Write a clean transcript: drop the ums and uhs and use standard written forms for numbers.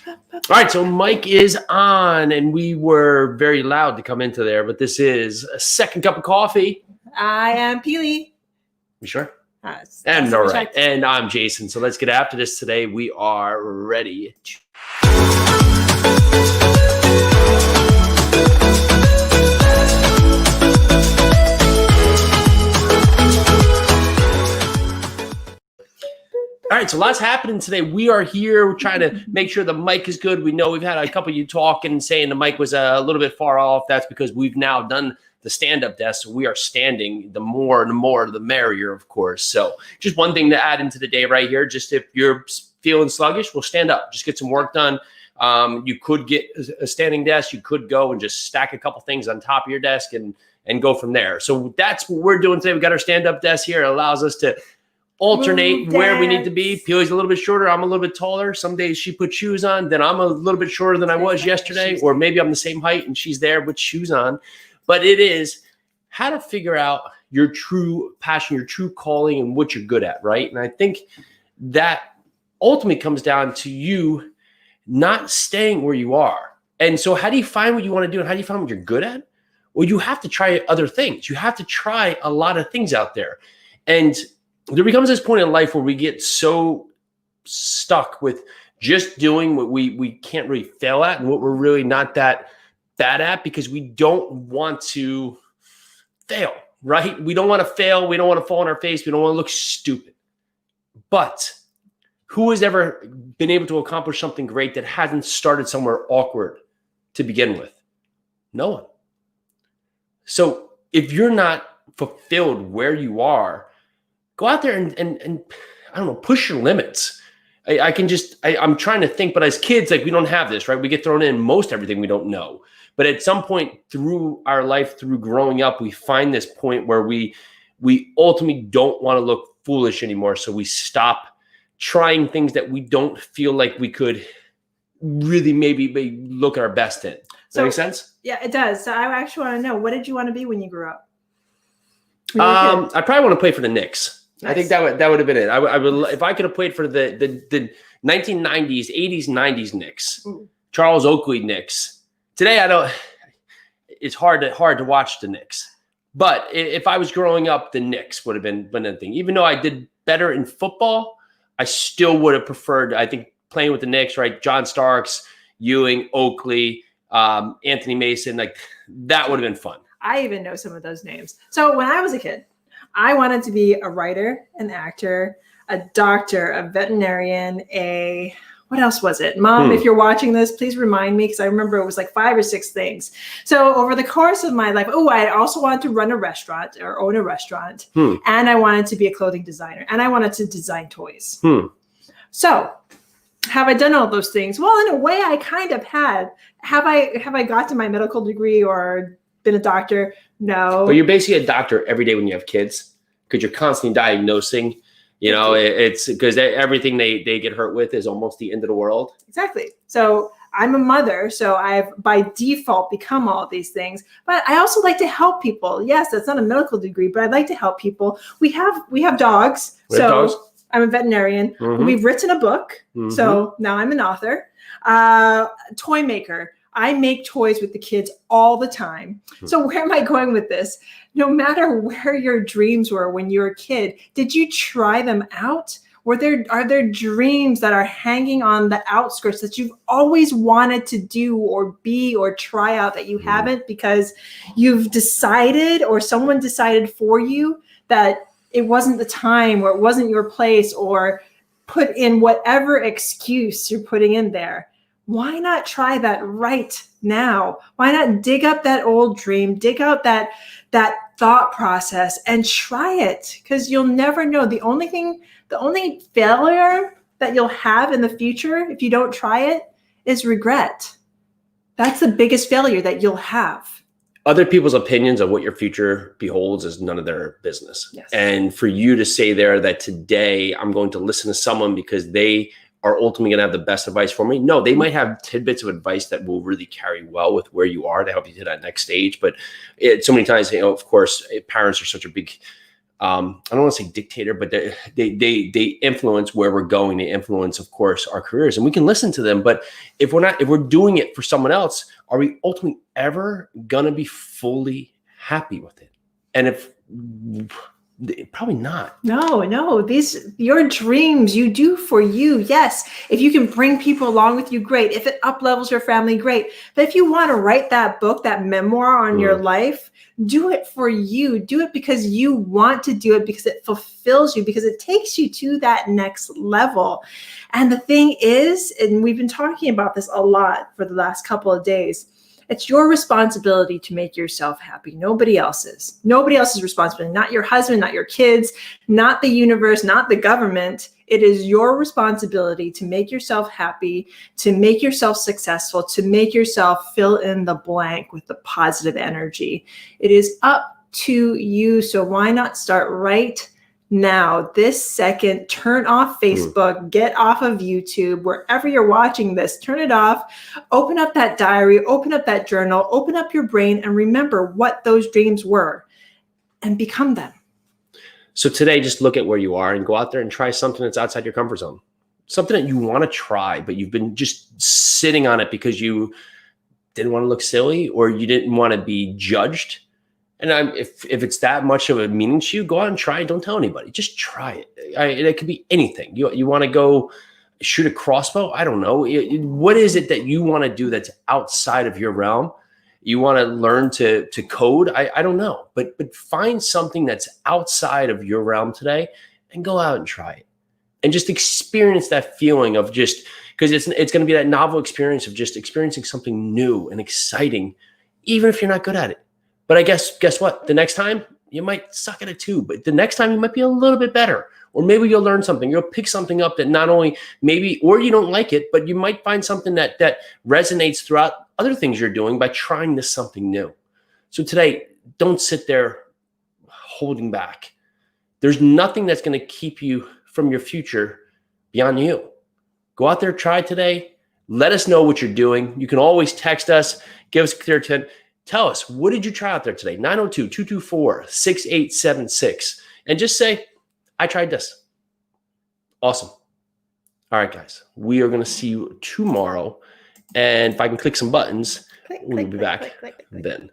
All right, so Mike is on, and we were very loud to come into there, but this is a second cup of coffee. I am Pili. You sure? And all right, and I'm Jason. So let's get after this today. We are ready. All right, so lots happening today. We are here. We're trying to make sure the mic is good. We know we've had a couple of you talking and saying the mic was a little bit far off. That's because we've now done the stand-up desk, so we are standing. The more, the merrier, of course. So just one thing to add into the day right here. Just if you're feeling sluggish, well, stand up. Just get some work done. You could get a standing desk. You could go and just stack a couple things on top of your desk and go from there. So that's what we're doing today. We got our stand-up desk here. It allows us to alternate where we need to be. Pili's a little bit shorter. I'm a little bit taller. Some days she puts shoes on. Then I'm a little bit shorter than I was yesterday. Or maybe I'm the same height and she's there with shoes on. But it is how to figure out your true passion, your true calling, and what you're good at, right? And I think that ultimately comes down to you not staying where you are. And so how do you find what you want to do and how do you find what you're good at? Well, you have to try other things. You have to try a lot of things out there. And there becomes this point in life where we get so stuck with just doing what we can't really fail at and what we're really not that bad at because we don't want to fail, right? We don't want to fail. We don't want to fall on our face. We don't want to look stupid. But who has ever been able to accomplish something great that hasn't started somewhere awkward to begin with? No one. So if you're not fulfilled where you are, go out there and I don't know, push your limits. I'm trying to think, but as kids, like we don't have this, right? We get thrown in most everything we don't know. But at some point through our life, through growing up, we find this point where we ultimately don't want to look foolish anymore. So we stop trying things that we don't feel like we could really maybe look our best in. Does that make sense? Yeah, it does. So I actually want to know, what did you want to be when you grew up? I probably want to play for the Knicks. Nice. I think that would have been it. I would if I could have played for the 1990s, 80s, 90s Knicks, Charles Oakley Knicks. Today I don't. It's hard to watch the Knicks. But if I was growing up, the Knicks would have been a thing. Even though I did better in football, I still would have preferred. I think playing with the Knicks, right? John Starks, Ewing, Oakley, Anthony Mason, like that would have been fun. I even know some of those names. So when I was a kid, I wanted to be a writer, an actor, a doctor, a veterinarian, what else was it? Mom, if you're watching this, please remind me because I remember it was like 5 or 6 things. So over the course of my life, I also wanted to run a restaurant or own a restaurant. And I wanted to be a clothing designer and I wanted to design toys. So have I done all those things? Well, in a way I kind of had. Have I got to my medical degree or been a doctor? No. But you're basically a doctor every day when you have kids because you're constantly diagnosing. You know, it's because everything they get hurt with is almost the end of the world. Exactly. So I'm a mother, so I've by default become all of these things. But I also like to help people. Yes, that's not a medical degrry, but I'd like to help people. We have dogs. Dogs? I'm a veterinarian. We've written a book. So now I'm an author. Toy maker. I make toys with the kids all the time. So where am I going with this? No matter where your dreams were when you were a kid, did you try them out? Are there dreams that are hanging on the outskirts that you've always wanted to do or be or try out that you haven't because you've decided or someone decided for you that it wasn't the time or it wasn't your place or put in whatever excuse you're putting in there? Why not try that right now? Why not dig up that old dream, dig out that thought process and try it? Because you'll never know. The only failure that you'll have in the future if you don't try it is regret. That's the biggest failure that you'll have. Other people's opinions of what your future beholds is none of their business. Yes. And for you to say there that today I'm going to listen to someone because they are ultimately going to have the best advice for me. No, they might have tidbits of advice that will really carry well with where you are to help you to that next stage. But so many times, of course, parents are such a big I don't want to say dictator, but they influence where we're going. They influence, of course, our careers, and we can listen to them. But if we're doing it for someone else, are we ultimately ever gonna be fully happy with it? And if probably not. No, your dreams you do for you. Yes. If you can bring people along with you, great. If it up levels your family, great. But if you want to write that book, that memoir on your life, do it for you. Do it because you want to do it, because it fulfills you, because it takes you to that next level. And the thing is, and we've been talking about this a lot for the last couple of days, it's your responsibility to make yourself happy. Nobody else's. Nobody else's responsibility. Not your husband, not your kids, not the universe, not the government. It is your responsibility to make yourself happy, to make yourself successful, to make yourself fill in the blank with the positive energy. It is up to you. So why not start right now, this second? Turn off Facebook, get off of YouTube, wherever you're watching this, turn it off, open up that diary, open up that journal, open up your brain, and remember what those dreams were and become them. So today, just look at where you are and go out there and try something that's outside your comfort zone. Something that you want to try, but you've been just sitting on it because you didn't want to look silly or you didn't want to be judged. And if it's that much of a meaning to you, go out and try it. Don't tell anybody. Just try it. It could be anything. You want to go shoot a crossbow? I don't know. What is it that you want to do that's outside of your realm? You want to learn to code? I don't know. But find something that's outside of your realm today and go out and try it. And just experience that feeling of just, because it's going to be that novel experience of just experiencing something new and exciting, even if you're not good at it. But I guess what? The next time you might suck at it too, but the next time you might be a little bit better. Or maybe you'll learn something. You'll pick something up that not only maybe, or you don't like it, but you might find something that resonates throughout other things you're doing by trying this something new. So today, don't sit there holding back. There's nothing that's going to keep you from your future beyond you. Go out there, try today. Let us know what you're doing. You can always text us, give us a clear 10. Tell us, what did you try out there today? 902-224-6876. And just say, I tried this. Awesome. All right, guys. We are going to see you tomorrow. And if I can click some buttons, we'll be back then.